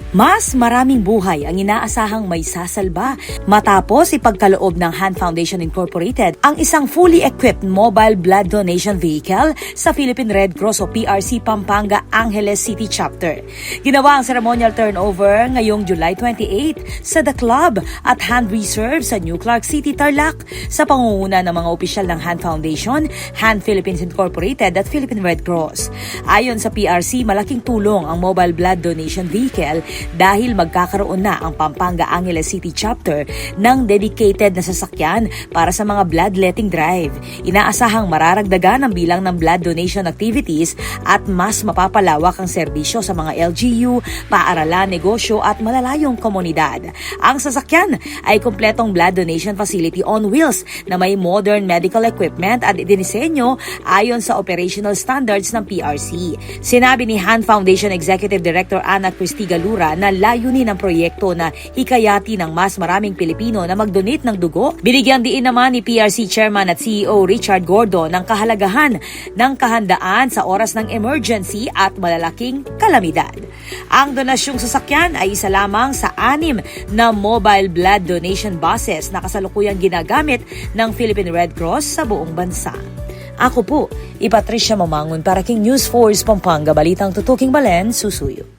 Mas maraming buhay ang inaasahang may sasalba matapos ipagkaloob ng Hand Foundation Incorporated ang isang fully equipped mobile blood donation vehicle sa Philippine Red Cross o PRC Pampanga Angeles City Chapter. Ginawa ang ceremonial turnover ngayong July 28 sa The Club at Hand Reserve sa New Clark City, Tarlac sa pangunguna ng mga opisyal ng Hand Foundation, Hand Philippines Incorporated at Philippine Red Cross. Ayon sa PRC, malaking tulong ang mobile blood donation vehicle dahil magkakaroon na ang Pampanga Angeles City Chapter ng dedicated na sasakyan para sa mga bloodletting drive. Inaasahang mararagdagan ang bilang ng blood donation activities at mas mapapalawak ang serbisyo sa mga LGU, paaralan, negosyo at malalayong komunidad. Ang sasakyan ay kumpletong blood donation facility on wheels na may modern medical equipment at dinisenyo ayon sa operational standards ng PRC. Sinabi ni Hand Foundation Executive Director Ana Cristiga Lura na layunin ng proyekto na hikayati ng mas maraming Pilipino na mag-donate ng dugo. Binigyang diin naman ni PRC Chairman at CEO Richard Gordon ng kahalagahan ng kahandaan sa oras ng emergency at malalaking kalamidad. Ang donasyong sasakyan ay isa lamang sa 6 na mobile blood donation buses na kasalukuyang ginagamit ng Philippine Red Cross sa buong bansa. Ako po, Patricia Mamangon para King News Force Pampanga, Balitang Tutuking Balen, Susuyo.